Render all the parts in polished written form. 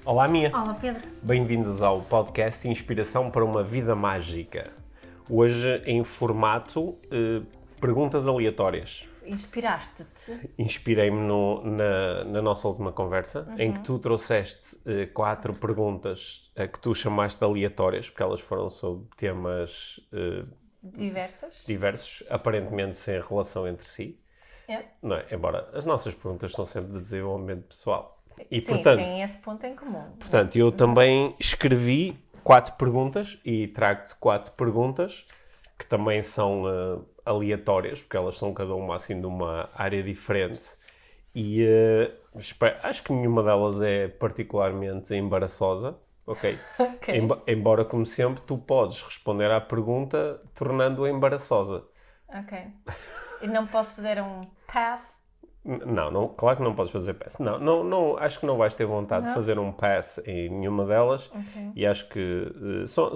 Olá, Mia. Olá, Pedro. Bem-vindos ao podcast Inspiração para uma Vida Mágica. Hoje em formato perguntas aleatórias. Inspiraste-te? Inspirei-me na nossa última conversa, em que tu trouxeste 4 perguntas que tu chamaste de aleatórias, porque elas foram sobre temas diversos, aparentemente sem relação entre si. Não é? Embora as nossas perguntas são sempre de desenvolvimento pessoal. E, Sim, portanto, tem esse ponto em comum. Portanto, eu também escrevi 4 perguntas e trago-te 4 perguntas que também são aleatórias, porque elas são cada uma assim de uma área diferente e acho que nenhuma delas é particularmente embaraçosa, ok? Embora, como sempre, tu podes responder à pergunta tornando-a embaraçosa. Ok. E não posso fazer um pass? Não, claro que não podes fazer pass. Não, acho que não vais ter vontade de fazer um pass em nenhuma delas. Ok. E acho que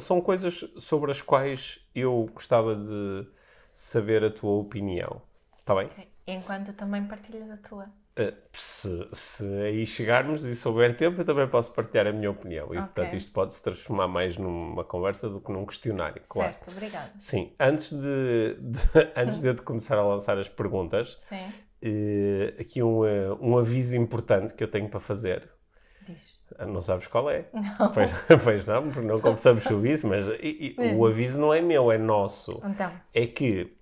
são coisas sobre as quais eu gostava de saber a tua opinião. Está bem? Ok. Enquanto também partilhas a tua. Se aí chegarmos e souber tempo, eu também posso partilhar a minha opinião. E, portanto, isto pode se transformar mais numa conversa do que num questionário, claro. Certo, obrigada. Sim, antes de eu te começar a lançar as perguntas, Sim. aqui um aviso importante que eu tenho para fazer. Diz. Não sabes qual é? Não. Pois não, porque não conversamos sobre isso, mas o aviso não é meu, é nosso. Então. É que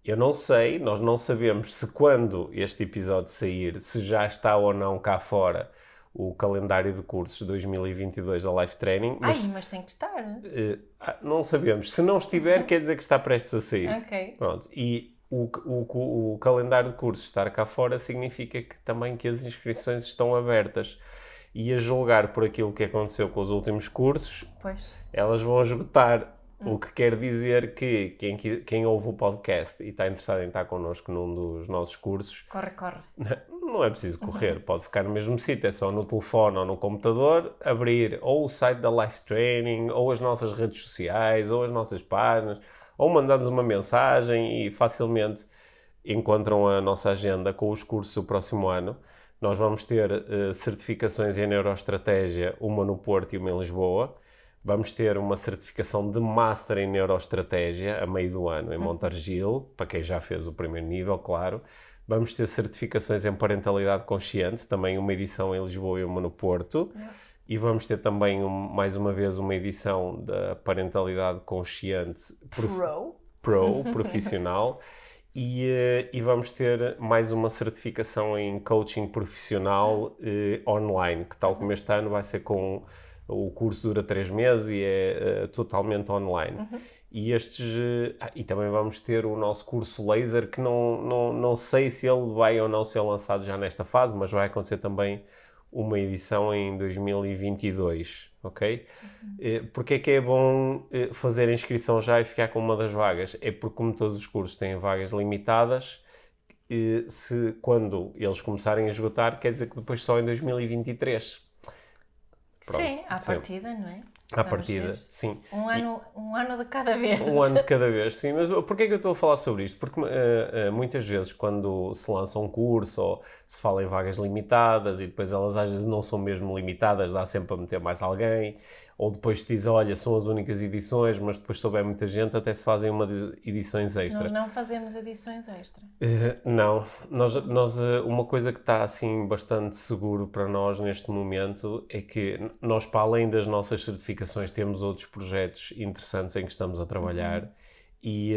eu não sei, nós não sabemos se quando este episódio sair, se já está ou não cá fora o calendário de cursos 2022 da Life Training. Mas tem que estar. Não sabemos. Se não estiver, quer dizer que está prestes a sair. Ok. Pronto. E o calendário de cursos estar cá fora significa que também que as inscrições estão abertas. E a julgar por aquilo que aconteceu com os últimos cursos, elas vão esgotar. O que quer dizer que quem ouve o podcast e está interessado em estar connosco num dos nossos cursos... Corre. Não é preciso correr, pode ficar no mesmo sítio, é só no telefone ou no computador, abrir ou o site da Life Training, ou as nossas redes sociais, ou as nossas páginas, ou mandar-nos uma mensagem e facilmente encontram a nossa agenda com os cursos do próximo ano. Nós vamos ter certificações em Neuroestratégia, uma no Porto e uma em Lisboa. Vamos ter uma certificação de Master em Neuroestratégia a meio do ano em Montargil, para quem já fez o primeiro nível, claro. Vamos ter certificações em Parentalidade Consciente, também uma edição em Lisboa e uma no Porto. E vamos ter também, mais uma vez, uma edição da Parentalidade Consciente Pro profissional. E vamos ter mais uma certificação em Coaching Profissional online, que tal como este ano vai ser com... O curso dura 3 meses e é totalmente online. E também vamos ter o nosso curso laser, que não sei se ele vai ou não ser lançado já nesta fase, mas vai acontecer também uma edição em 2022, ok? Porque é que é bom fazer a inscrição já e ficar com uma das vagas? É porque, como todos os cursos têm vagas limitadas, quando eles começarem a esgotar, quer dizer que depois só em 2023. Pronto, sim, à partida, não é? À partida, sim. Um ano de cada vez. Um ano de cada vez, sim. Mas porquê é que eu estou a falar sobre isto? Porque muitas vezes quando se lança um curso ou se fala em vagas limitadas e depois elas às vezes não são mesmo limitadas, dá sempre para meter mais alguém, ou depois te diz, olha, são as únicas edições, mas depois se souber muita gente até se fazem uma de edições extra. Nós não fazemos edições extra. Não. Nós, uma coisa que está assim bastante seguro para nós neste momento é que nós, para além das nossas certificações, temos outros projetos interessantes em que estamos a trabalhar e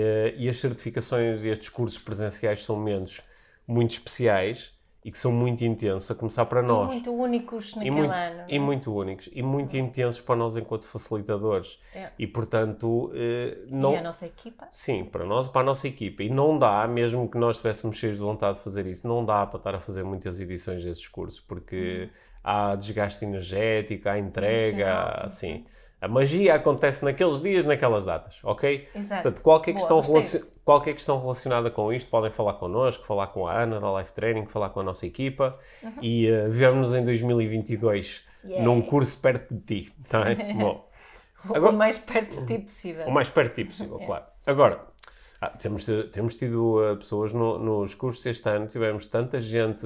as certificações e estes cursos presenciais são momentos muito especiais e que são muito intensos, a começar para nós. E muito únicos naquele ano. E muito únicos. E muito intensos para nós enquanto facilitadores. E, portanto... E a nossa equipa? Sim, para nós e para a nossa equipa. E não dá, mesmo que nós estivéssemos cheios de vontade de fazer isso, não dá para estar a fazer muitas edições desses cursos, porque há desgaste energético, há entrega, assim... A magia acontece naqueles dias, naquelas datas, ok? Exato. Portanto, qualquer questão relacionada com isto, podem falar connosco, falar com a Ana da Life Training, falar com a nossa equipa e vemo-nos em 2022 num curso perto de ti, tá bem? Bom, agora, o mais perto de ti possível. O mais perto de ti possível, claro. Agora, Temos tido pessoas nos cursos este ano, tivemos tanta gente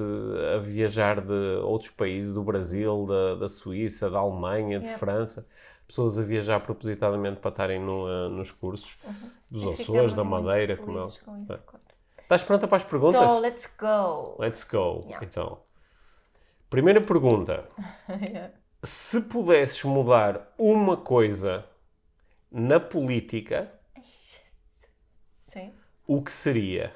a viajar de outros países, do Brasil, da Suíça, da Alemanha, de França, pessoas a viajar propositadamente para estarem nos cursos dos E Açores, ficamos da muito Madeira, como felizes com isso. Estás pronta para as perguntas? Então, let's go! Let's go. Yeah. Então, primeira pergunta. Se pudesses mudar uma coisa na política, Sim. o que seria?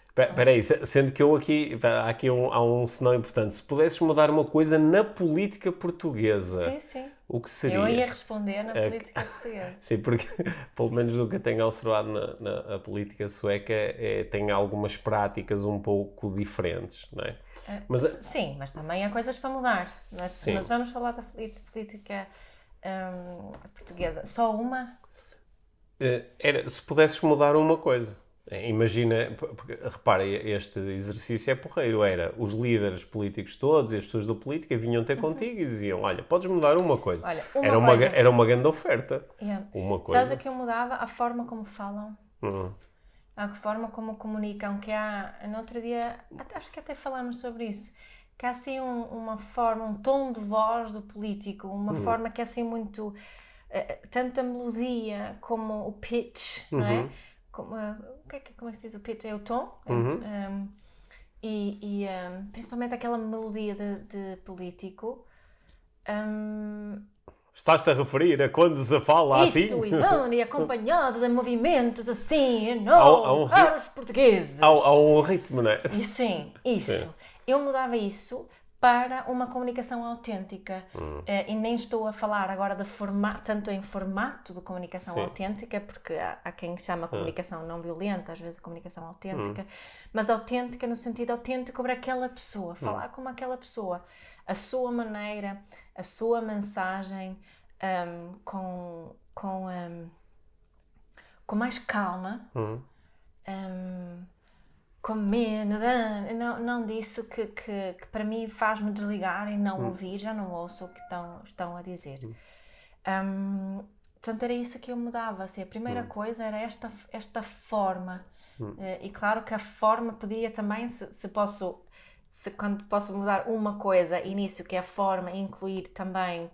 Espera aí, sendo que há um sinal importante. Se pudesses mudar uma coisa na política portuguesa, Sim. o que seria? Eu ia responder na política portuguesa. Sim, porque pelo menos do que eu tenho observado na política sueca tem algumas práticas um pouco diferentes, não é? Sim, mas também há coisas para mudar. Mas vamos falar da política portuguesa. Só uma? Se pudesses mudar uma coisa. Imagina, porque, repara, este exercício é porreiro. Era os líderes políticos todos e as pessoas da política vinham ter contigo e diziam: olha, podes mudar uma coisa. Olha, Era uma grande oferta. Yeah. Uma coisa. Sabes o que eu mudava? A forma como falam. A forma como comunicam. Que há, no outro dia, acho que até falámos sobre isso. Que há assim uma forma, um tom de voz do político, uma forma que é assim muito. Tanto a melodia como o pitch, não é? Como é que se diz o pitch? É o tom? Principalmente aquela melodia de político. Estás-te a referir a quando se fala assim? Isso, e acompanhado de movimentos assim, para os portugueses. Há um ritmo, não é? E sim, isso. Sim. Eu mudava isso para uma comunicação autêntica. E nem estou a falar agora de tanto em formato de comunicação autêntica, porque há quem chama comunicação não violenta, às vezes comunicação autêntica, mas autêntica no sentido autêntico para aquela pessoa, falar como aquela pessoa, a sua maneira, a sua mensagem, com mais calma, com menos, não disso que para mim faz-me desligar e não ouvir, já não ouço o que estão a dizer. Portanto, era isso que eu mudava. Assim, a primeira coisa era esta forma. E claro que a forma podia também, quando posso mudar uma coisa, início, que é a forma, incluir também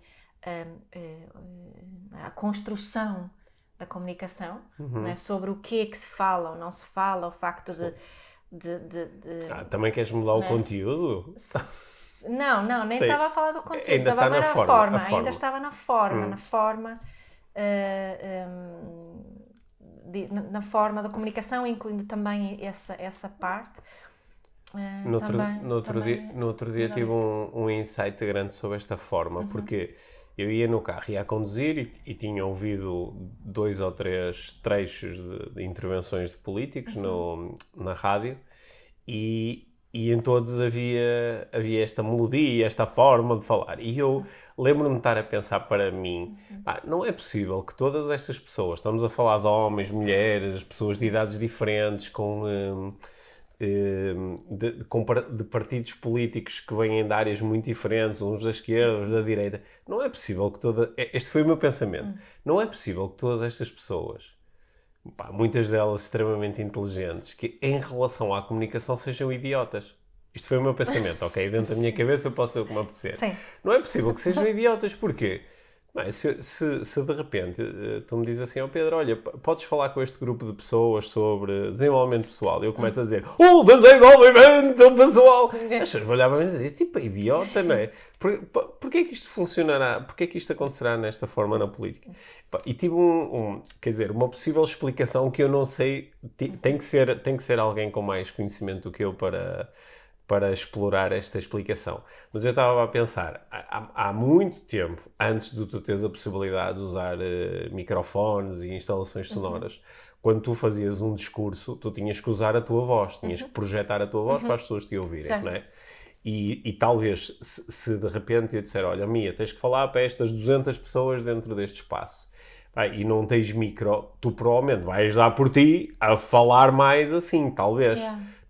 a construção da comunicação, não é? Sobre o que é que se fala ou não se fala, o facto de também queres mudar o conteúdo? Não, nem estava a falar do conteúdo, ainda estava está na forma. Ainda estava na forma, na forma da comunicação, incluindo também essa parte. No outro dia tive um insight grande sobre esta forma, porque eu ia no carro, ia a conduzir e tinha ouvido 2 ou 3 trechos de intervenções de políticos na rádio e em todos havia esta melodia, esta forma de falar. E eu lembro-me de estar a pensar para mim, não é possível que todas estas pessoas, estamos a falar de homens, mulheres, pessoas de idades diferentes, de partidos políticos que vêm de áreas muito diferentes, uns da esquerda, uns da direita. Não é possível que este foi o meu pensamento. Não é possível que todas estas pessoas, muitas delas extremamente inteligentes, que em relação à comunicação sejam idiotas. Isto foi o meu pensamento, ok? Dentro da minha cabeça eu posso ser o que me apetecer. Sim. Não é possível que sejam idiotas. Porquê? Se de repente tu me dizes assim, Pedro, olha, podes falar com este grupo de pessoas sobre desenvolvimento pessoal, e eu começo a dizer, desenvolvimento pessoal! As pessoas olhavam e diziam, este tipo é idiota, não é? Porquê é que isto funcionará? Porquê é que isto acontecerá nesta forma na política? E tive uma possível explicação que eu não sei, tem que ser alguém com mais conhecimento do que eu para explorar esta explicação. Mas eu estava a pensar, há muito tempo, antes de tu teres a possibilidade de usar microfones e instalações sonoras, quando tu fazias um discurso, tu tinhas que usar a tua voz, tinhas que projetar a tua voz para as pessoas te ouvirem, não é? E talvez, se de repente eu disser, olha, Mia, tens que falar para estas 200 pessoas dentro deste espaço, e não tens micro, tu provavelmente vais dar por ti a falar mais assim, talvez.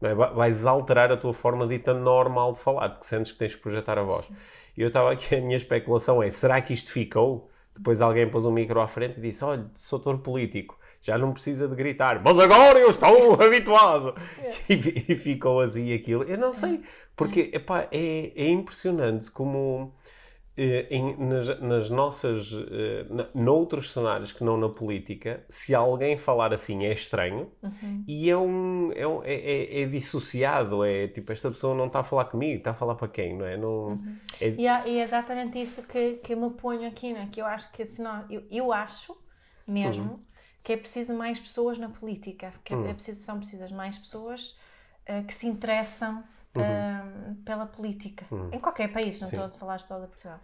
Não é? Vais alterar a tua forma dita normal de falar, porque sentes que tens que projetar a voz. E eu estava aqui, a minha especulação será que isto ficou? Depois alguém pôs um micro à frente e disse, olha, sou ator político. já não precisa de gritar, mas agora eu estou habituado. E ficou assim aquilo. Eu não sei, porque epá, é impressionante como nas nossas, noutros cenários que não na política, se alguém falar assim é estranho e é dissociado, é tipo, esta pessoa não está a falar comigo, está a falar para quem, não é? Não, E é exatamente isso que eu me ponho aqui, não é? Que eu acho que senão, eu acho mesmo que é preciso mais pessoas na política, que são precisas mais pessoas que se interessam pela política, em qualquer país, não estou a falar só da Portugal.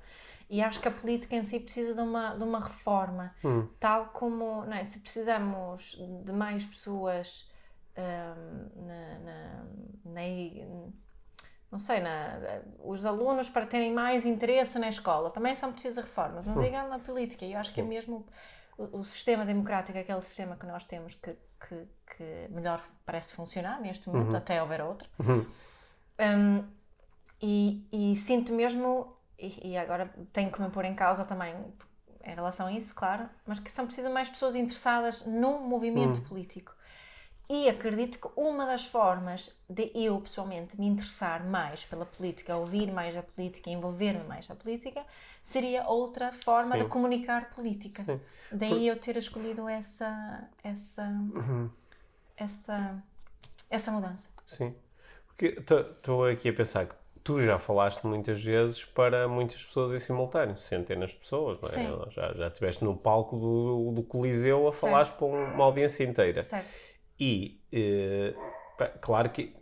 E acho que a política em si precisa de uma reforma, tal como, não é? Se precisamos de mais pessoas não sei, os alunos para terem mais interesse na escola, também são precisas reformas, mas é igual na política. E eu acho que é mesmo o sistema democrático, aquele sistema que nós temos que melhor parece funcionar neste momento, até houver outro. E sinto mesmo, e agora tenho que me pôr em causa também em relação a isso, claro, mas que são precisas mais pessoas interessadas no movimento político. E acredito que uma das formas de eu, pessoalmente, me interessar mais pela política, ouvir mais a política, envolver-me mais na política, seria outra forma de comunicar política. Sim. Daí eu ter escolhido essa mudança. Sim. Porque estou aqui a pensar que tu já falaste muitas vezes para muitas pessoas em simultâneo, centenas de pessoas, não é? Sim. Já estiveste no palco do Coliseu a falares para uma audiência inteira. Certo. E, claro que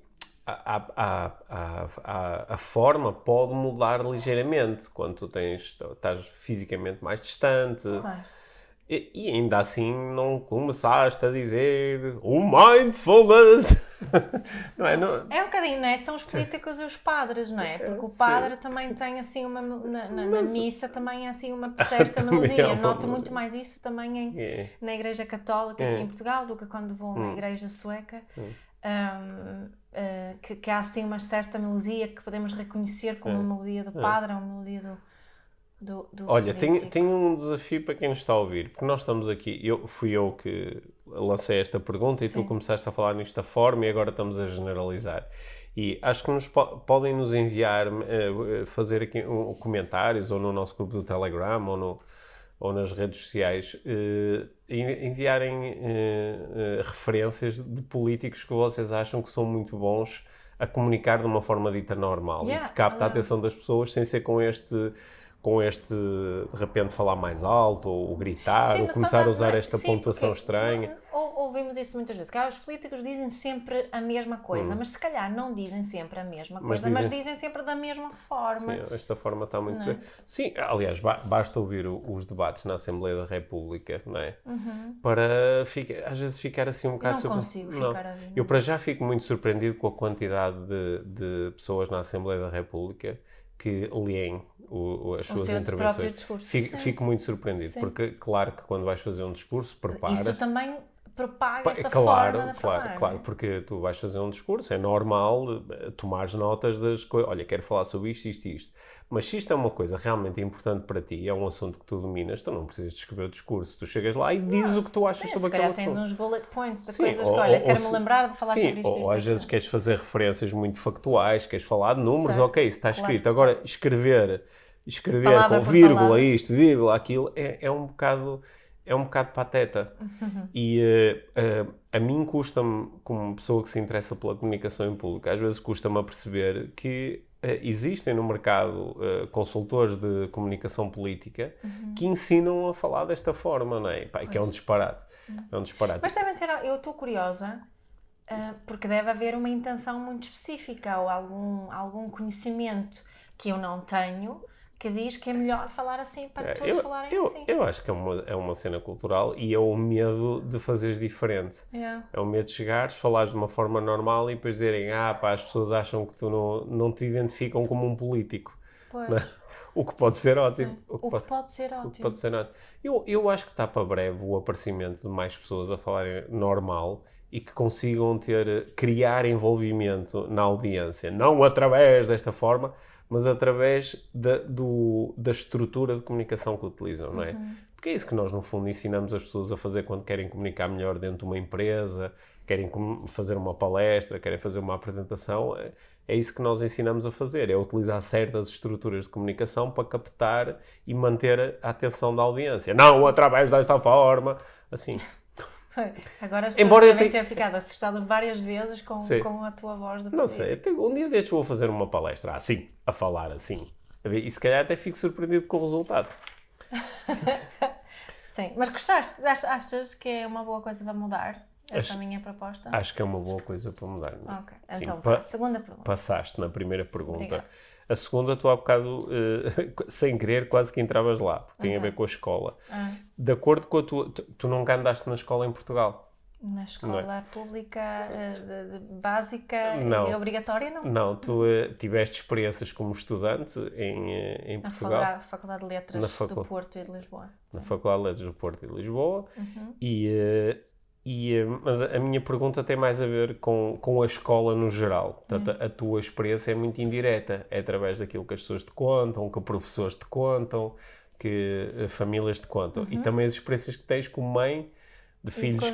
a forma pode mudar ligeiramente quando tu estás fisicamente mais distante. Claro. E ainda assim não começaste a dizer o mindfulness. Não é? Não... É um bocadinho, não é? São os políticos e os padres, não é? Porque o padre também tem assim na missa também é assim uma certa melodia. Eu noto muito mais isso também na Igreja Católica aqui em Portugal do que quando vou na Igreja Sueca. Que há assim uma certa melodia que podemos reconhecer como uma melodia do padre ou uma melodia do Olha, tenho um desafio para quem nos está a ouvir, porque nós estamos aqui, fui eu que lancei esta pergunta e tu começaste a falar nisto da forma e agora estamos a generalizar. E acho que podem nos enviar, fazer aqui comentários ou no nosso grupo do Telegram ou nas redes sociais, enviarem referências de políticos que vocês acham que são muito bons a comunicar de uma forma dita normal e que capta a atenção das pessoas sem ser com este, de repente, falar mais alto, ou gritar, ou começar a usar esta pontuação estranha. Ouvimos isso muitas vezes, que os políticos dizem sempre a mesma coisa, mas se calhar não dizem sempre a mesma coisa, mas dizem sempre da mesma forma. Sim, esta forma está muito bem. Sim, aliás, basta ouvir os debates na Assembleia da República, não é? Para, às vezes, ficar assim um bocado... Não consigo ficar a ver. Eu, para já, fico muito surpreendido com a quantidade de pessoas na Assembleia da República que leem as suas intervenções. Fico muito surpreendido, porque claro que quando vais fazer um discurso, preparas... Isso também propaga essa forma de falar. Claro, porque tu vais fazer um discurso, é normal tomares notas das coisas. Olha, quero falar sobre isto, isto e isto. Mas se isto é uma coisa realmente importante para ti, é um assunto que tu dominas, tu não precisas de escrever o discurso. Tu chegas lá e dizes o que tu achas sobre aquele assunto. Se calhar tens uns bullet points de coisas que, olha, quero-me lembrar de falar sobre isto. Ou às vezes queres fazer referências muito factuais, queres falar de números, ok, isso está escrito. Agora, escrever com vírgula isto, vírgula aquilo, é um bocado pateta. E a mim custa-me, como pessoa que se interessa pela comunicação em público, às vezes custa-me a perceber que existem no mercado consultores de comunicação política que ensinam a falar desta forma, não é? Que é um disparate. É um disparate. Mas devem ter, eu estou curiosa, porque deve haver uma intenção muito específica ou algum conhecimento que eu não tenho, que diz que é melhor falar assim para todos falarem assim. Eu acho que é uma cena cultural e é o medo de fazeres diferente. É o medo de chegares, falares de uma forma normal e depois dizerem as pessoas acham que tu não te identificam como um político. O que pode ser ótimo. O que pode ser ótimo. Eu acho que está para breve o aparecimento de mais pessoas a falarem normal e que consigam criar envolvimento na audiência. Não através desta forma, mas através da estrutura de comunicação que utilizam, não é? Porque é isso que nós, no fundo, ensinamos as pessoas a fazer quando querem comunicar melhor dentro de uma empresa, querem fazer uma palestra, querem fazer uma apresentação. É isso que nós ensinamos a fazer, é utilizar certas estruturas de comunicação para captar e manter a atenção da audiência. Não através desta forma, assim. Agora as pessoas devem ter ficado assustadas várias vezes com a tua voz de Não sei, um dia destes vou fazer uma palestra assim, a falar assim. E se calhar até fico surpreendido com o resultado. Sim, mas gostaste? Achas que é uma boa coisa para mudar essa minha proposta? Acho que é uma boa coisa para mudar. Não é? Ok, então segunda pergunta. Passaste na primeira pergunta. Obrigada. A segunda, tu há bocado, sem querer, quase que entravas lá, porque tem a ver com a escola. De acordo com a tua... Tu nunca andaste na escola em Portugal? Na escola pública, básica e obrigatória, não? Não, tu tiveste experiências como estante em Portugal. Na Faculdade de Letras do Porto e de Lisboa. Na Faculdade de Letras do Porto e de Lisboa. Mas a minha pergunta tem mais a ver com a escola no geral. Portanto, a tua experiência é muito indireta. É através daquilo que as pessoas te contam, que professores te contam, que famílias te contam. E também as experiências que tens como mãe de filhos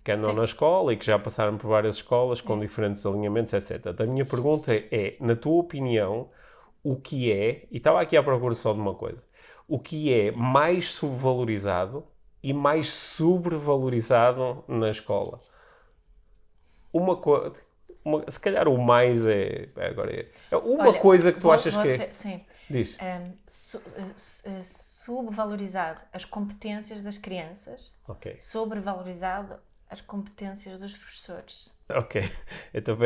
que andam na escola e que já passaram por várias escolas com diferentes alinhamentos, etc. A minha pergunta é, na tua opinião, o que é, e estava aqui à procura só de uma coisa, o que é mais subvalorizado e mais sobrevalorizado na escola? Se calhar o mais Olha, coisa que tu achas que é... Sim. Diz. Subvalorizado as competências das crianças, sobrevalorizado as competências dos professores. Ok. Então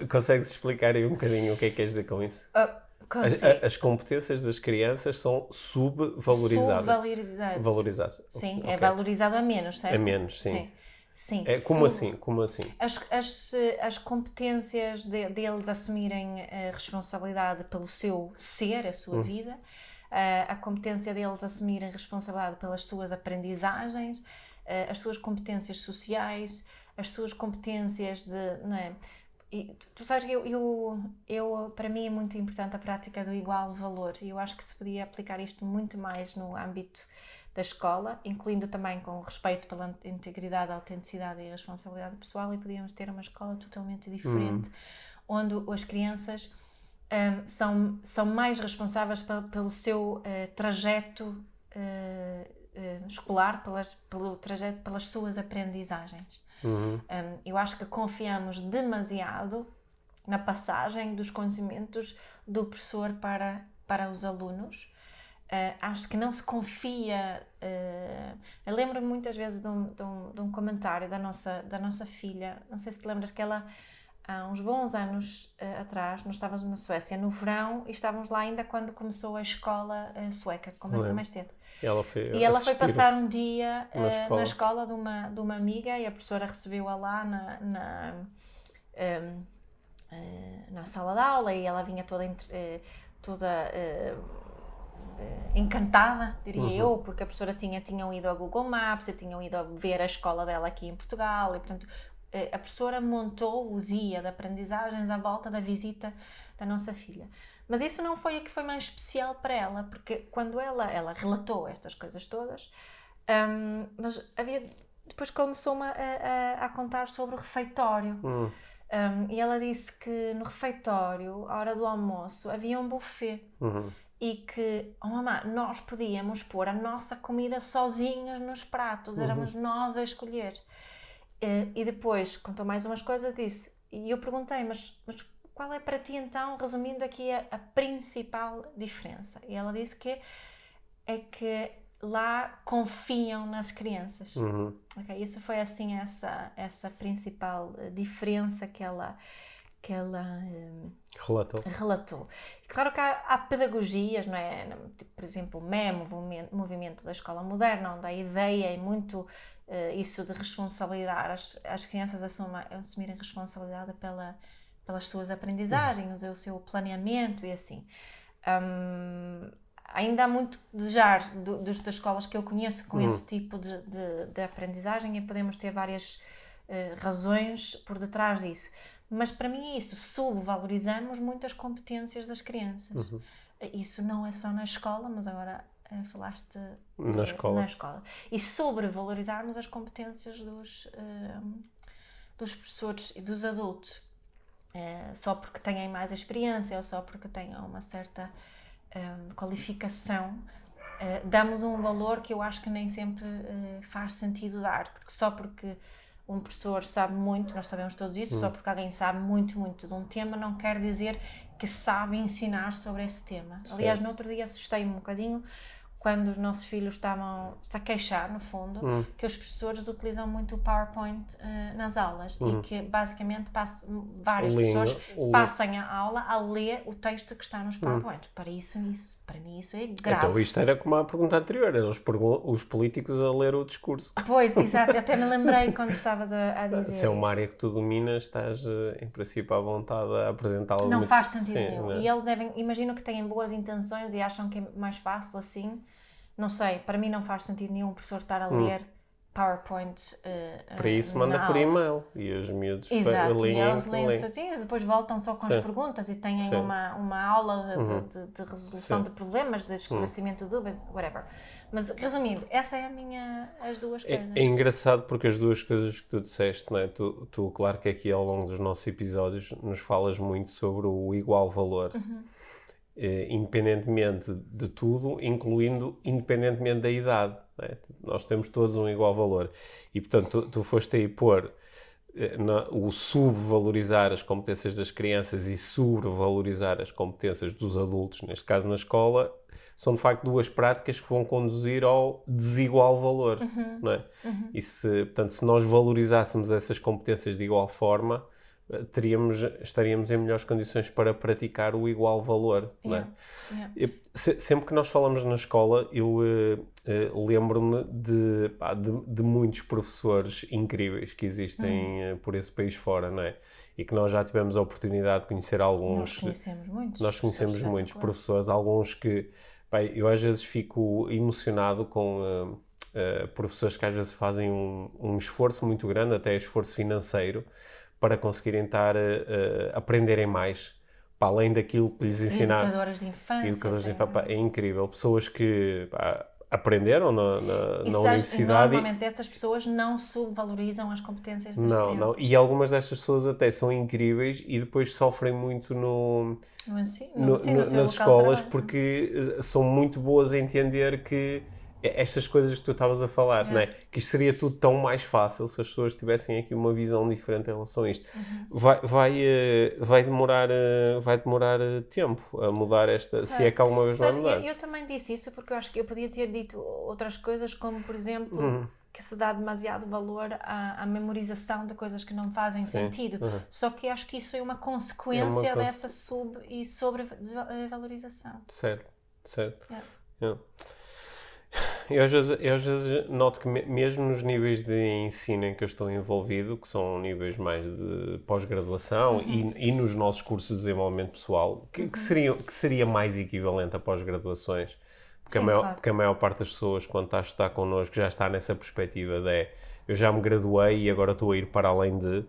consegues explicar aí um bocadinho o que é que queres dizer com isso? As competências das crianças são subvalorizadas. Valorizadas. Sim, é valorizado a menos, certo? A menos, sim. Sim. Como assim? As competências deles assumirem a responsabilidade pelo seu ser, a sua vida, a competência deles assumirem responsabilidade pelas suas aprendizagens, as suas competências sociais, as suas competências não é? E tu sabes que para mim é muito importante a prática do igual valor, e eu acho que se podia aplicar isto muito mais no âmbito da escola, incluindo também com respeito pela integridade, autenticidade e responsabilidade pessoal, e podíamos ter uma escola totalmente diferente, onde as crianças são mais responsáveis pelo seu trajeto escolar, pelas suas aprendizagens. Eu acho que confiamos demasiado na passagem dos conhecimentos do professor para os alunos. Acho que não se confia. Eu lembro-me muitas vezes de um comentário da nossa filha. Não sei se te lembras que ela, há uns bons anos atrás, nós estávamos na Suécia no verão e estávamos lá ainda quando começou a escola sueca, que começa mais cedo. E ela foi passar um dia na escola de uma amiga, e a professora recebeu-a lá na sala de aula, e ela vinha toda encantada, diria eu, porque a professora tinham ido ao Google Maps e tinham ido a ver a escola dela aqui em Portugal, e portanto a professora montou o dia de aprendizagens à volta da visita da nossa filha. Mas isso não foi o que foi mais especial para ela, porque quando ela relatou estas coisas todas, mas depois começou-me a contar sobre o refeitório. E ela disse que no refeitório, à hora do almoço, havia um buffet. E que, mamãe, nós podíamos pôr a nossa comida sozinhos nos pratos, éramos nós a escolher. E depois contou mais umas coisas, disse, e eu perguntei, mas qual é para ti então, resumindo aqui, a principal diferença? E ela disse que é que lá confiam nas crianças. Isso foi assim essa principal diferença que ela relatou. Claro que há pedagogias, não é? Por exemplo, o MEM, o Movimento da Escola Moderna, onde a ideia é muito isso de responsabilidade, as crianças assumirem responsabilidade pelas suas aprendizagens, o seu planeamento e assim. Ainda há muito a desejar das escolas que eu conheço com esse tipo de aprendizagem, e podemos ter várias razões por detrás disso. Mas para mim é isso, subvalorizamos muitas competências das crianças. Isso não é só na escola, mas agora falaste na escola. E sobre valorizarmos as competências dos professores e dos adultos, só porque têm mais experiência ou só porque têm uma certa qualificação, damos um valor que eu acho que nem sempre faz sentido dar, porque só porque um professor sabe muito, nós sabemos todos isso, só porque alguém sabe muito, muito de um tema, não quer dizer que sabe ensinar sobre esse tema. Certo. Aliás, no outro dia assustei-me um bocadinho quando os nossos filhos estavam a queixar, no fundo, que os professores utilizam muito o PowerPoint nas aulas e que basicamente vários professores passam a aula a ler o texto que está nos PowerPoints. Para mim isso é grave. Então isto era como a pergunta anterior, eram os políticos a ler o discurso. Pois, exato, até me lembrei quando estavas a dizer se é uma área que tu dominas, estás em princípio à vontade a apresentá-la. Não faz sentido nenhum. Né? E eles imagino que têm boas intenções e acham que é mais fácil assim. Não sei, para mim não faz sentido nenhum o professor estar a ler PowerPoint para isso manda por e-mail e os miúdos leem, depois voltam só com as perguntas e têm uma aula de resolução de problemas, de esclarecimento de dúvidas, whatever. Mas resumindo, essa é as duas coisas. É engraçado porque as duas coisas que tu disseste, não é? Tu claro que aqui ao longo dos nossos episódios nos falas muito sobre o igual valor. Independentemente de tudo, independentemente da idade. Né? Nós temos todos um igual valor. E, portanto, tu foste aí pôr o subvalorizar as competências das crianças e sobrevalorizar as competências dos adultos, neste caso na escola, são de facto duas práticas que vão conduzir ao desigual valor. Não é? E portanto, se nós valorizássemos essas competências de igual forma, estaríamos em melhores condições para praticar o igual valor. Não é? Sempre que nós falamos na escola, eu lembro-me de muitos professores incríveis que existem por esse país fora, não é? E que nós já tivemos a oportunidade de conhecer alguns. Nós conhecemos muitos professores, alguns que eu às vezes fico emocionado com professores que às vezes fazem um esforço muito grande, até esforço financeiro, para conseguirem aprenderem mais, para além daquilo que lhes ensinaram. Educadoras de infância. É incrível. Pessoas que aprenderam na universidade. Normalmente essas pessoas não subvalorizam as competências das crianças. Não. E algumas destas pessoas até são incríveis e depois sofrem muito nas escolas porque são muito boas a entender que estas coisas que tu estavas a falar, não é? Que isto seria tudo tão mais fácil se as pessoas tivessem aqui uma visão diferente em relação a isto. Vai demorar tempo a mudar se é que alguma vez vai mudar. Eu também disse isso porque eu acho que eu podia ter dito outras coisas, como por exemplo que se dá demasiado valor à memorização de coisas que não fazem sentido. Só que acho que isso é uma consequência dessa e sobrevalorização. Certo. Eu às vezes noto que mesmo nos níveis de ensino em que eu estou envolvido, que são níveis mais de pós-graduação e nos nossos cursos de desenvolvimento pessoal, que seria mais equivalente a pós-graduações, porque a maior parte das pessoas, quando está a estudar connosco, já está nessa perspectiva de eu já me graduei e agora estou a ir para além de...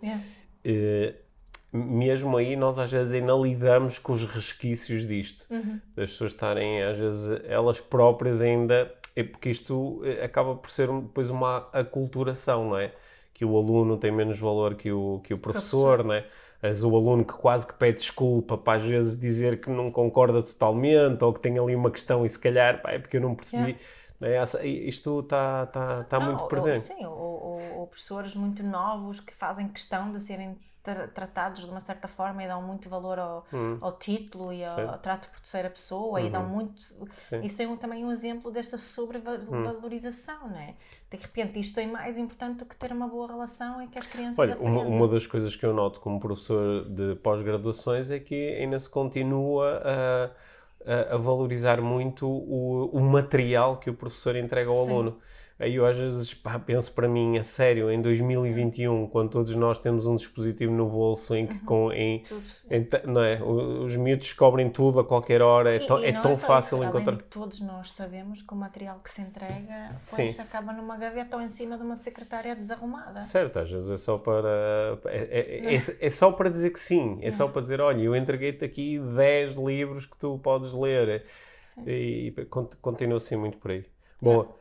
mesmo aí nós às vezes ainda lidamos com os resquícios disto, das pessoas estarem às vezes elas próprias ainda... porque isto acaba por ser depois uma aculturação, não é? Que o aluno tem menos valor que o professor, não é? O aluno que quase que pede desculpa para às vezes dizer que não concorda totalmente ou que tem ali uma questão e se calhar é porque eu não percebi. Não é? Isto está muito presente. Ou professores muito novos que fazem questão de serem tratados de uma certa forma e dão muito valor ao título e ao trato por terceira pessoa e dão muito... Isso é também um exemplo desta sobrevalorização, não é? De repente isto é mais importante do que ter uma boa relação e que as crianças aprendam. Uma das coisas que eu noto como professor de pós-graduações é que ainda se continua a valorizar muito o material que o professor entrega ao aluno. Aí eu às vezes penso para mim, a sério, em 2021, quando todos nós temos um dispositivo no bolso em que não é? Os miúdos descobrem tudo a qualquer hora, é tão fácil encontrar. Que todos nós sabemos que o material que se entrega depois acaba numa gaveta ou em cima de uma secretária desarrumada. Certo, às vezes é só para... É só para dizer que sim, é só para dizer, olha, eu entreguei-te aqui 10 livros que tu podes ler. E continua assim muito por aí. Bom,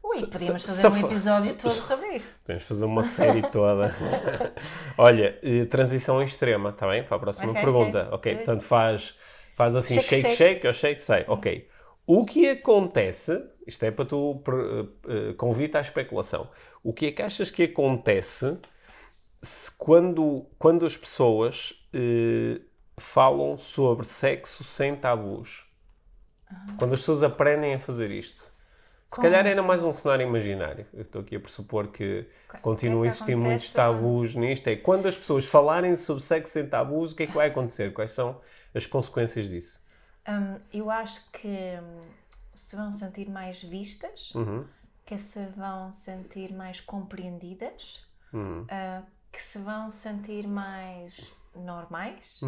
Ui, podíamos fazer um episódio todo sobre isto. Podemos fazer uma série toda. Olha, transição extrema, está bem? Para a próxima pergunta. Ok, portanto faz assim, shake, eu shake, sei. Ok. O que acontece, isto é para tu, convite à especulação, o que é que achas que acontece quando as pessoas falam sobre sexo sem tabus? Quando as pessoas aprendem a fazer isto? Se calhar era mais um cenário imaginário. Eu estou aqui a pressupor que continuam a existir muitos tabus nisto. É quando as pessoas falarem sobre sexo sem tabus, o que é que vai acontecer? Quais são as consequências disso? Eu acho que se vão sentir mais vistas, que se vão sentir mais compreendidas, que se vão sentir mais normais.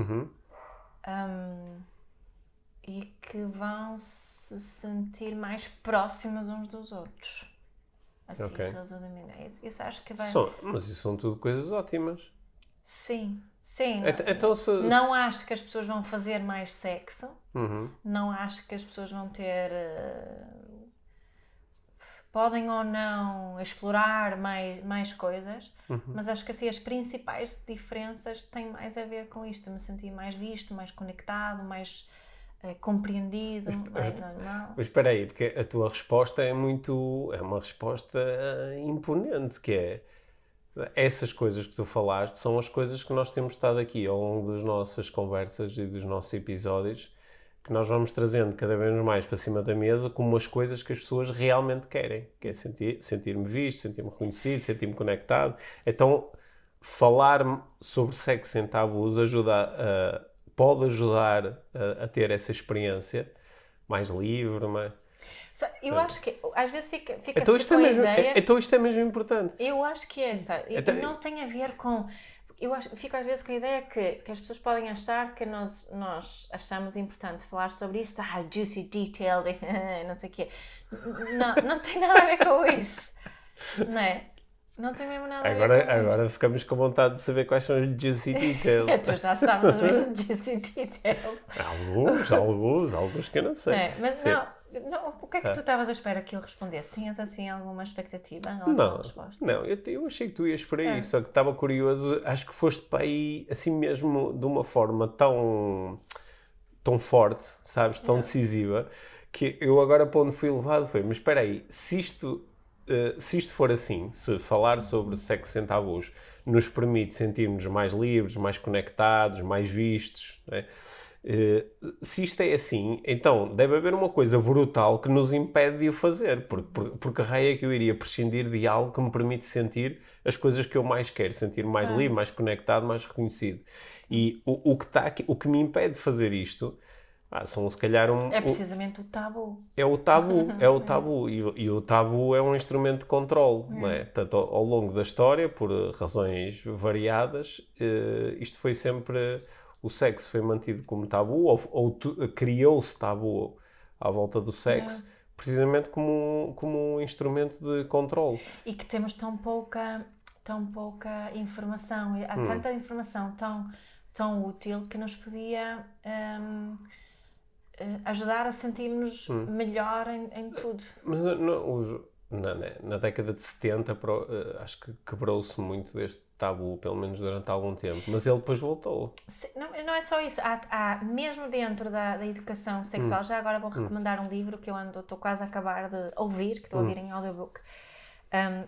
E que vão se sentir mais próximos uns dos outros. Assim, resumidamente. Isso acho que vai... Mas isso são tudo coisas ótimas. Sim. Então, não acho que as pessoas vão fazer mais sexo. Não acho que as pessoas vão ter... podem ou não explorar mais coisas, mas acho que assim, as principais diferenças têm mais a ver com isto. Me sentir mais visto, mais conectado, mais... compreendido, mais normal. Mas espera aí, porque a tua resposta é uma resposta imponente, que é essas coisas que tu falaste são as coisas que nós temos estado aqui ao longo das nossas conversas e dos nossos episódios, que nós vamos trazendo cada vez mais para cima da mesa como as coisas que as pessoas realmente querem, que é sentir-me visto, sentir-me reconhecido, sentir-me conectado. Então, falar sobre sexo sem tabus pode ajudar a ter essa experiência mais livre, mais... Eu acho que às vezes fica então com a ideia... Então isto é mesmo importante. Eu acho que é, sabe? Não tem a ver com... fico às vezes com a ideia que as pessoas podem achar que nós achamos importante falar sobre isto, juicy details, não sei o quê. Não tem nada a ver com isso, não é? Não tem mesmo nada a ver com isso. Agora ficamos com vontade de saber quais são os juicy details. Tu já sabes os juicy details. Alguns que eu não sei. Mas não, o que é que tu estavas à espera que eu respondesse? Tinhas assim alguma expectativa em relação à resposta? Não, eu achei que tu ias por aí, só que estava curioso, acho que foste para aí assim mesmo de uma forma tão forte, sabes, tão decisiva, que eu agora para onde fui levado foi, mas espera aí, se isto for assim, se falar sobre sexo sem tabus nos permite sentirmos mais livres, mais conectados, mais vistos, né? Se isto é assim, então deve haver uma coisa brutal que nos impede de o fazer, porque raio é que eu iria prescindir de algo que me permite sentir as coisas que eu mais quero, sentir mais livre, mais conectado, mais reconhecido. E o que me impede de fazer isto são se calhar é precisamente o tabu. É o tabu. E o tabu é um instrumento de controle, não é? Portanto, ao longo da história, por razões variadas, isto foi sempre... O sexo foi mantido como tabu, ou criou-se tabu à volta do sexo, precisamente como um instrumento de controle. E que temos tão pouca informação, há tanta informação tão útil que nos podia ajudar a sentirmos melhor em tudo. Mas na década de 70 acho que quebrou-se muito deste tabu, pelo menos durante algum tempo, mas ele depois voltou. Não é só isso, há mesmo dentro da educação sexual, já agora vou recomendar um livro que eu estou quase a acabar de ouvir, que estou a ouvir em audiobook,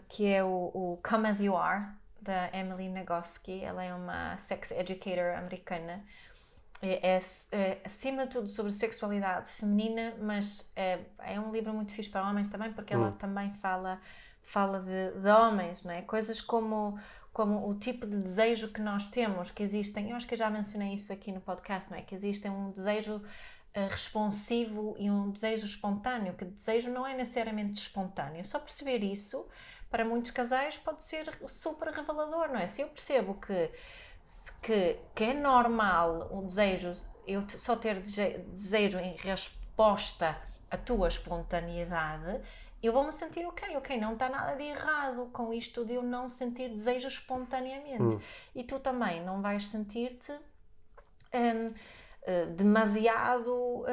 que é o Come As You Are, da Emily Nagoski. Ela é uma sex educator americana. É acima de tudo sobre sexualidade feminina, mas é um livro muito fixe para homens também, porque ela também fala de homens, não é? Coisas como o tipo de desejo que nós temos, que existem, eu acho que eu já mencionei isso aqui no podcast, não é? Que existe um desejo responsivo e um desejo espontâneo, que o desejo não é necessariamente espontâneo. Só perceber isso, para muitos casais, pode ser super revelador, não é? Se eu percebo que é normal o desejo, eu só ter desejo em resposta à tua espontaneidade, eu vou-me sentir ok, não está nada de errado com isto de eu não sentir desejo espontaneamente. E tu também não vais sentir-te demasiado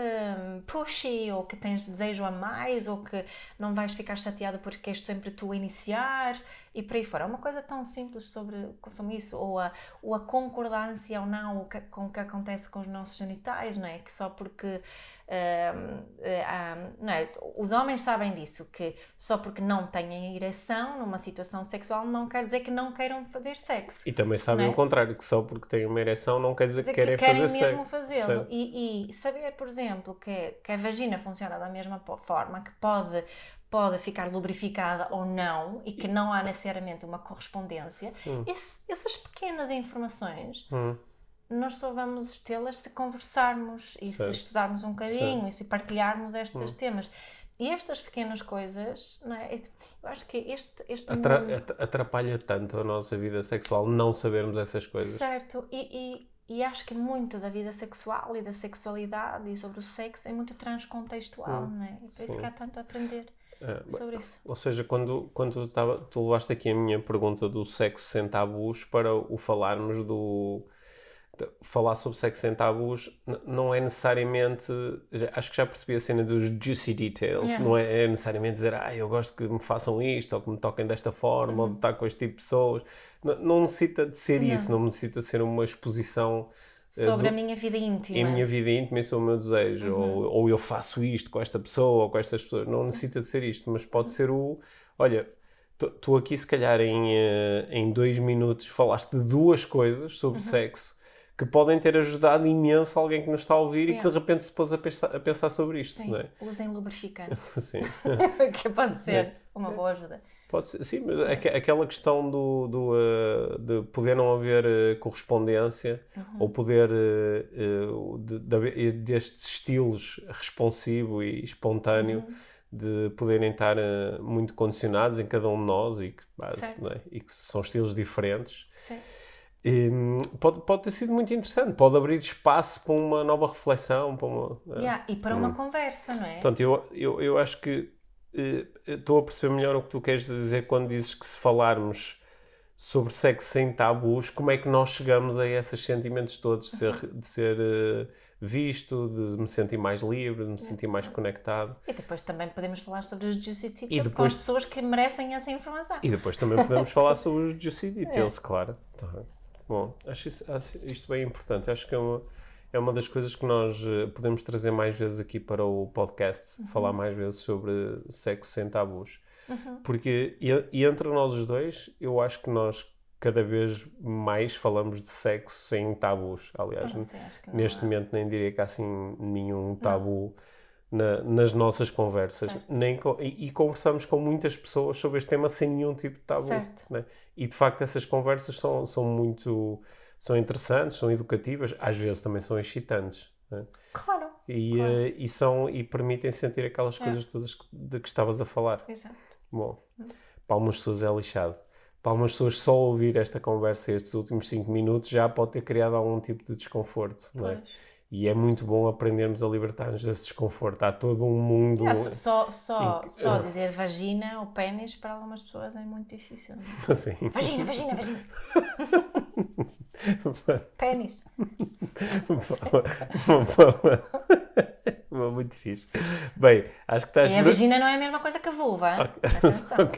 pushy, ou que tens desejo a mais, ou que não vais ficar chateado porque queres sempre tu iniciar, e por aí fora. É uma coisa tão simples sobre isso, ou a concordância ou não com o que acontece com os nossos genitais, não é? Que só porque... não é? Os homens sabem disso, que só porque não têm ereção numa situação sexual não quer dizer que não queiram fazer sexo. E também sabem o contrário, que só porque têm uma ereção não quer dizer que querem fazer sexo. Mesmo fazê-lo. E saber, por exemplo, que a vagina funciona da mesma forma, que pode ficar lubrificada ou não, e que não há necessariamente uma correspondência, essas pequenas informações... nós só vamos tê-las se conversarmos e se estudarmos um bocadinho e se partilharmos estes temas. E estas pequenas coisas, não é? Eu acho que este mundo... Atrapalha tanto a nossa vida sexual não sabermos essas coisas. Certo, e acho que muito da vida sexual e da sexualidade e sobre o sexo é muito transcontextual, não é? E por isso que há tanto a aprender sobre isso. Ou seja, quando tu levaste aqui a minha pergunta do sexo sem tabus para o falarmos falar sobre sexo sem tabus não é necessariamente, acho que já percebi a cena dos juicy details, não é necessariamente dizer, eu gosto que me façam isto, ou que me toquem desta forma, ou de estar com este tipo de pessoas. Não necessita de ser isso, não necessita de ser uma exposição sobre a minha vida íntima. Em minha vida íntima, esse é o meu desejo, ou eu faço isto com esta pessoa, ou com estas pessoas. Não necessita de ser isto, mas pode ser olha, tu aqui se calhar em 2 minutos falaste de 2 coisas sobre sexo que podem ter ajudado imenso alguém que nos está a ouvir e que de repente se pôs a pensar sobre isto. Sim, não é? Usem lubrificante. Sim. Que pode ser uma boa ajuda. Pode ser, sim, mas aquela questão de poder não haver correspondência ou poder destes estilos responsivo e espontâneo de poderem estar muito condicionados em cada um de nós e que, não é? E que são estilos diferentes. Sim. Pode ter sido muito interessante, pode abrir espaço para uma nova reflexão, para e para uma conversa, não é? Portanto, eu acho que estou a perceber melhor o que tu queres dizer quando dizes que se falarmos sobre sexo sem tabus, como é que nós chegamos a esses sentimentos todos de ser visto, de me sentir mais livre, de me sentir mais conectado. E depois também podemos falar sobre os juicy details com as pessoas que merecem essa informação. E depois também podemos falar sobre os juicy details, claro. Bom, acho isto bem importante. Acho que é uma das coisas que nós podemos trazer mais vezes aqui para o podcast, falar mais vezes sobre sexo sem tabus. Porque entre nós os dois, eu acho que nós cada vez mais falamos de sexo sem tabus. Aliás, neste momento nem diria que há assim nenhum tabu nas nossas conversas. E conversamos com muitas pessoas sobre este tema sem nenhum tipo de tabu. Né? E de facto essas conversas são interessantes, são educativas, às vezes também são excitantes. Né? Claro. E permitem sentir aquelas coisas todas de que estavas a falar. Exato. Bom, para algumas pessoas é lixado. Para algumas pessoas só ouvir esta conversa estes últimos 5 minutos já pode ter criado algum tipo de desconforto. Não é? E é muito bom aprendermos a libertar-nos desse desconforto. Há todo um mundo... Só dizer vagina ou pênis para algumas pessoas é muito difícil. Sim. Vagina. Pênis. Muito fixe. Bem, acho que estás... E a vagina não é a mesma coisa que a vulva. Atenção.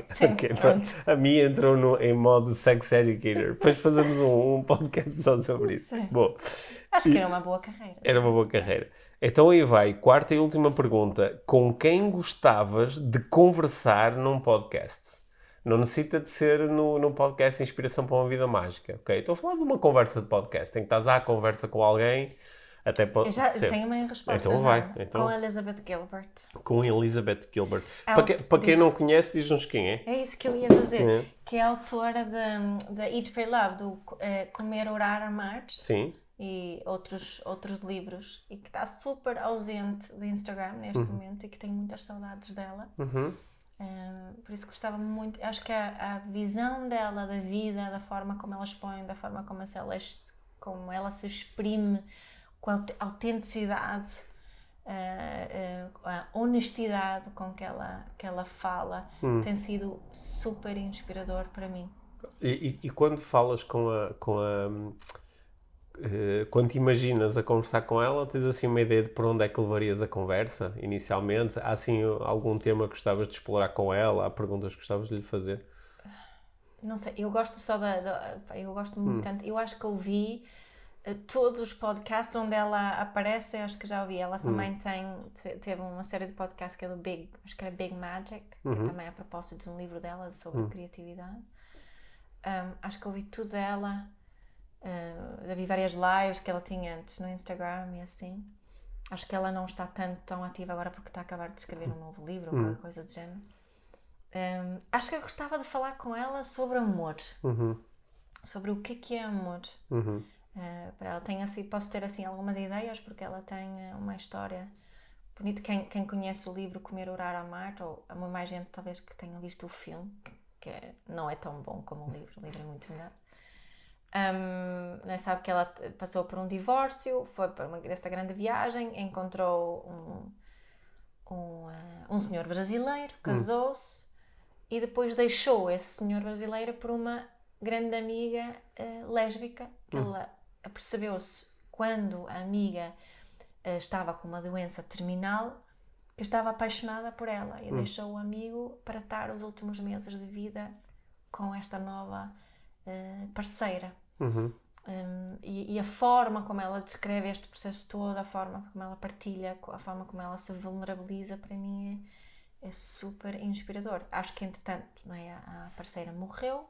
Pronto. A minha entrou em modo sex educator. Depois fazemos um podcast só sobre isso. Bom, acho que era uma boa carreira. Era uma boa carreira. Então aí vai, 4ª e última pergunta. Com quem gostavas de conversar num podcast? Não necessita de ser no podcast Inspiração para uma Vida Mágica, ok? Estou a falar de uma conversa de podcast, em que estás à conversa com alguém, até pode ser. Eu já tenho uma resposta. Então vai. Com Elizabeth Gilbert. Com Elizabeth Gilbert. Para quem não conhece, diz-nos quem é. É isso que eu ia dizer. Que é a autora da Eat, Pray, Love, do Comer, Orar, Amar. Sim. E outros livros, e que está super ausente do Instagram neste momento, e que tenho muitas saudades dela. Por isso gostava muito. Acho que a visão dela da vida, da forma como ela expõe, da forma como ela se exprime, com a autenticidade, a honestidade com que ela fala, tem sido super inspirador para mim. E quando falas quando te imaginas a conversar com ela, tens assim uma ideia de para onde é que levarias a conversa, inicialmente? Há assim algum tema que gostavas de explorar com ela? Há perguntas que gostavas de lhe fazer? Não sei, eu gosto só eu gosto muito tanto, eu acho que ouvi todos os podcasts onde ela aparece, eu acho que já ouvi. Ela também teve uma série de podcasts que é do acho que era Big Magic, que também é a propósito de um livro dela sobre criatividade. Acho que ouvi tudo dela. Já vi várias lives que ela tinha antes no Instagram e assim. Acho que ela não está tão ativa agora porque está a acabar de escrever um novo livro ou qualquer coisa do género. Acho que eu gostava de falar com ela sobre amor. Sobre o que é amor. Para ela tem assim, posso ter assim algumas ideias porque ela tem uma história bonita. Quem conhece o livro Comer, Orar, Amar, ou há mais gente talvez que tenha visto o filme, que não é tão bom como o livro é muito melhor. Sabe que ela passou por um divórcio, foi para esta grande viagem, encontrou um senhor brasileiro, casou-se e depois deixou esse senhor brasileiro por uma grande amiga lésbica, que ela apercebeu-se quando a amiga estava com uma doença terminal, que estava apaixonada por ela e deixou o amigo para estar os últimos meses de vida com esta nova parceira. E a forma como ela descreve este processo todo, a forma como ela partilha, a forma como ela se vulnerabiliza, para mim é super inspirador. Acho que entretanto, não é, a parceira morreu,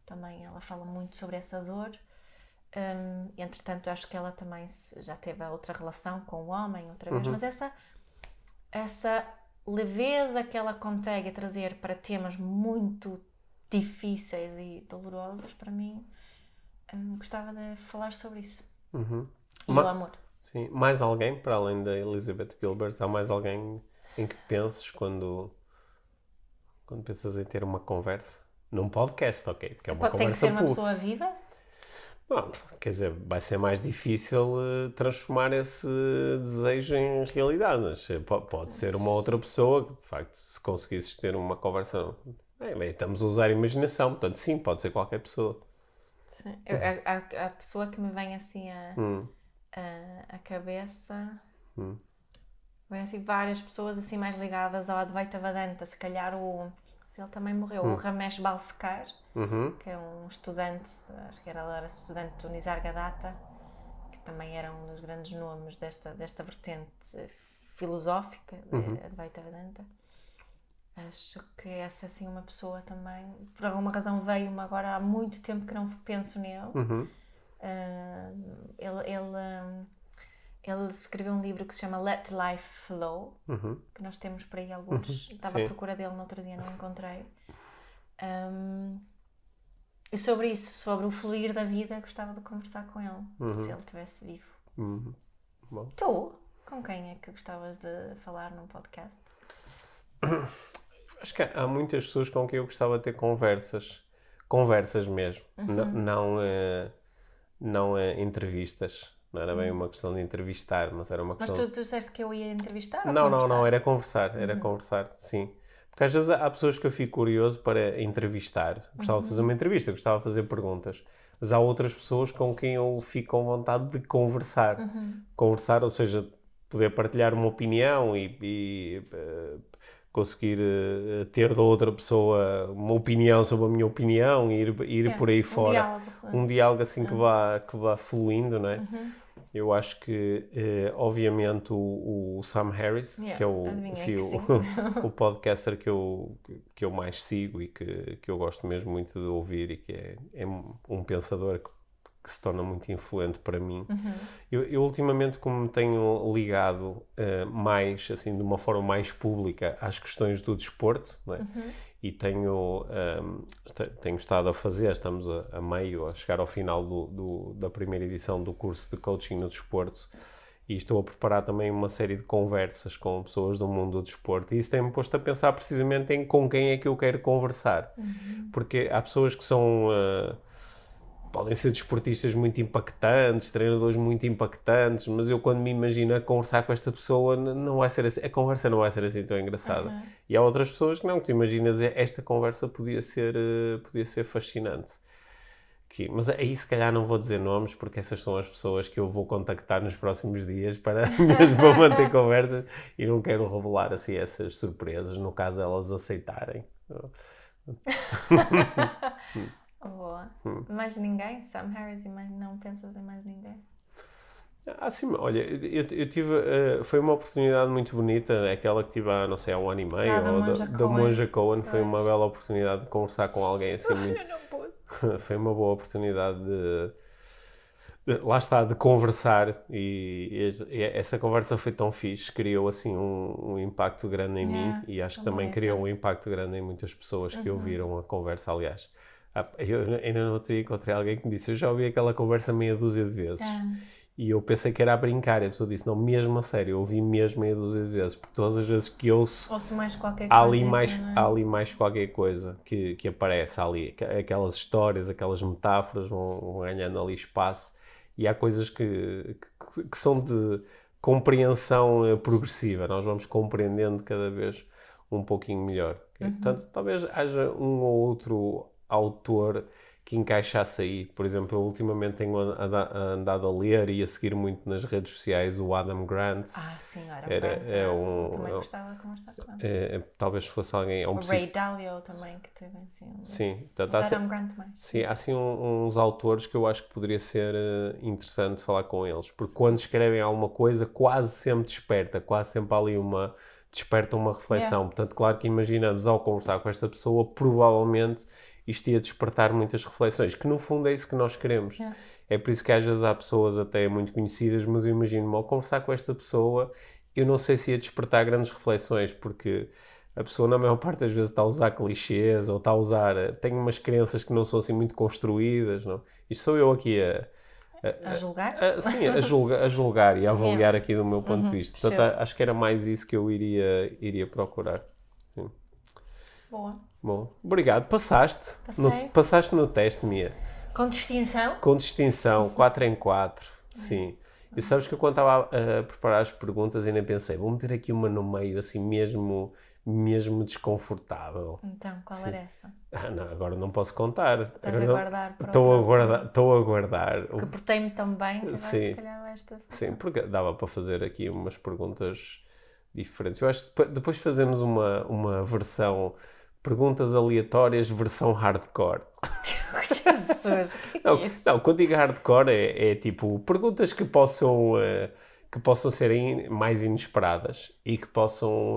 também ela fala muito sobre essa dor. Entretanto, acho que ela também já teve outra relação com o homem outra vez, mas essa leveza que ela consegue trazer para temas muito difíceis e dolorosos, para mim, gostava de falar sobre isso. E o amor. Sim. Mais alguém, para além da Elizabeth Gilbert, há mais alguém em que penses quando pensas em ter uma conversa? Num podcast, ok? Porque é uma Tem que conversa ser uma pessoa viva? Bom, quer dizer, vai ser mais difícil transformar esse desejo em realidade, mas pode ser uma outra pessoa que, de facto, se conseguisses ter uma conversa... Bem, estamos a usar a imaginação, portanto, sim, pode ser qualquer pessoa. Sim. A pessoa que me vem assim à cabeça... Vem assim várias pessoas assim mais ligadas ao Advaita Vedanta, se calhar ele também morreu, o Ramesh Balsekar, que é um estudante, acho que ele era estudante do Nisargadatta, que também era um dos grandes nomes desta vertente filosófica de Advaita Vedanta. Acho que essa assim uma pessoa também, por alguma razão veio-me agora, há muito tempo que não penso nele. Ele escreveu um livro que se chama Let Life Flow, que nós temos por aí alguns. Estava à procura dele no outro dia, não encontrei. E sobre isso, sobre o fluir da vida, gostava de conversar com ele, se ele estivesse vivo. Bom. Tu? Com quem é que gostavas de falar num podcast? Acho que há muitas pessoas com quem eu gostava de ter conversas mesmo, não entrevistas. Não era bem uma questão de entrevistar, mas era uma questão... Mas tu disseste que eu ia entrevistar ou Não, conversar? era conversar, sim. Porque às vezes há pessoas que eu fico curioso para entrevistar. Gostava de fazer uma entrevista, gostava de fazer perguntas. Mas há outras pessoas com quem eu fico com vontade de conversar. Conversar, ou seja, poder partilhar uma opinião e conseguir ter da outra pessoa uma opinião sobre a minha opinião e ir por aí fora. Um diálogo assim que vá fluindo, não é? Eu acho que, obviamente, o Sam Harris, que é o podcaster que eu mais sigo e que eu gosto mesmo muito de ouvir e que é um pensador que se torna muito influente para mim. Eu ultimamente, como me tenho ligado mais, assim, de uma forma mais pública às questões do desporto, não é? E tenho estado a fazer, estamos a chegar ao final da primeira edição do curso de coaching no desporto e estou a preparar também uma série de conversas com pessoas do mundo do desporto e isso tem-me posto a pensar precisamente em com quem é que eu quero conversar. Porque há pessoas que são... podem ser desportistas muito impactantes, treinadores muito impactantes, mas eu quando me imagino a conversar com esta pessoa, não vai ser assim, a conversa não vai ser assim tão engraçada. E há outras pessoas que não, que tu imaginas, esta conversa podia ser fascinante. Mas aí se calhar não vou dizer nomes, porque essas são as pessoas que eu vou contactar nos próximos dias para mesmo para manter conversas e não quero revelar assim essas surpresas, no caso elas aceitarem. Boa. Mais ninguém? Sam Harris e mais não pensas em mais ninguém? Sim, olha, eu tive, foi uma oportunidade muito bonita, aquela que tive há, não sei, há um ano e meio, da Monja Cohen, foi uma bela oportunidade de conversar com alguém assim muito... Eu não pude. Foi uma boa oportunidade lá está, de conversar e essa conversa foi tão fixe, criou assim um impacto grande em mim e acho que também criou um impacto grande em muitas pessoas que ouviram a conversa, aliás. Eu ainda não encontrei alguém que me disse, eu já ouvi aquela conversa meia dúzia de vezes. E eu pensei que era a brincar, e a pessoa disse, não, mesmo a sério, eu ouvi mesmo meia dúzia de vezes, porque todas as vezes que ouço mais qualquer há coisa, há ali mais qualquer coisa que aparece ali, aquelas histórias, aquelas metáforas vão ganhando ali espaço, e há coisas que são de compreensão progressiva, nós vamos compreendendo cada vez um pouquinho melhor. Portanto, talvez haja um ou outro autor que encaixasse aí. Por exemplo, eu ultimamente tenho andado a ler e a seguir muito nas redes sociais o Adam Grant. Sim, eu também gostava de conversar com ele. Talvez fosse alguém... O Ray Dalio também, que teve assim... Sim. Adam Grant mais. Sim, há assim uns autores que eu acho que poderia ser interessante falar com eles, porque quando escrevem alguma coisa quase sempre desperta, quase sempre há ali desperta uma reflexão. Portanto, claro que imaginamos ao conversar com esta pessoa, provavelmente isto ia despertar muitas reflexões, que no fundo é isso que nós queremos. É por isso que às vezes há pessoas até muito conhecidas, mas eu imagino-me ao conversar com esta pessoa, eu não sei se ia despertar grandes reflexões, porque a pessoa na maior parte das vezes está a usar clichês, ou está a usar... Tem umas crenças que não são assim muito construídas, não? Isto sou eu aqui a julgar? Sim, a julgar e a avaliar aqui do meu ponto de vista. Portanto, acho que era mais isso que eu iria procurar. Sim. Boa. Bom, obrigado. Passaste. Passei. Passaste no teste, Mia. Com distinção? Com distinção, 4 em 4. Sim. E sabes que eu quando estava a preparar as perguntas ainda pensei, vou meter aqui uma no meio, assim, mesmo desconfortável. Então, qual era essa? Não, agora não posso contar. Estás a guardar para Estou a guardar. Que portei-me tão bem que agora se calhar vais para fazer. Sim, porque dava para fazer aqui umas perguntas diferentes. Eu acho que depois fazemos uma versão perguntas aleatórias versão hardcore. Jesus, não, quando digo hardcore é tipo perguntas que possam ser mais inesperadas e que possam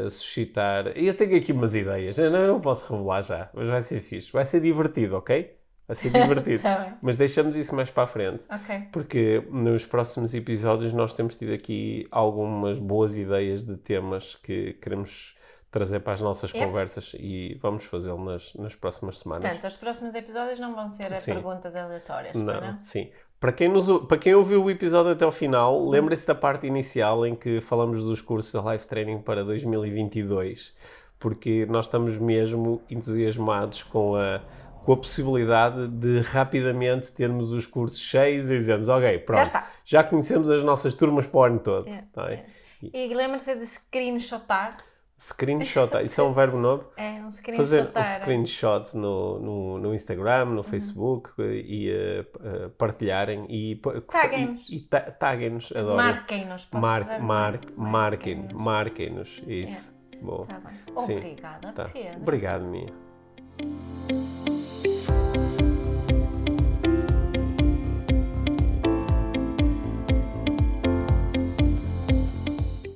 suscitar... Eu tenho aqui umas ideias, eu não posso revelar já, mas vai ser fixe, vai ser divertido, ok? Vai ser divertido. Tá, mas deixamos isso mais para a frente. Okay. Porque nos próximos episódios nós temos tido aqui algumas boas ideias de temas que queremos trazer para as nossas conversas e vamos fazê-lo nas próximas semanas. Portanto, os próximos episódios não vão ser perguntas aleatórias, não? Sim. Para quem ouviu o episódio até ao final, lembre-se da parte inicial em que falamos dos cursos de Life Training para 2022, porque nós estamos mesmo entusiasmados com a possibilidade de rapidamente termos os cursos cheios e dizermos, ok, pronto, já conhecemos as nossas turmas para o ano todo. E lembre-se de screenshotar. Screenshot, isso é um verbo novo? É, um screenshot. Fazer um screenshot no Instagram, no Facebook e partilharem e taguem-nos. Adoro. Marquem-nos. Marquem-nos, isso. Tá bem. Obrigada, Pedro. Obrigado, Mia.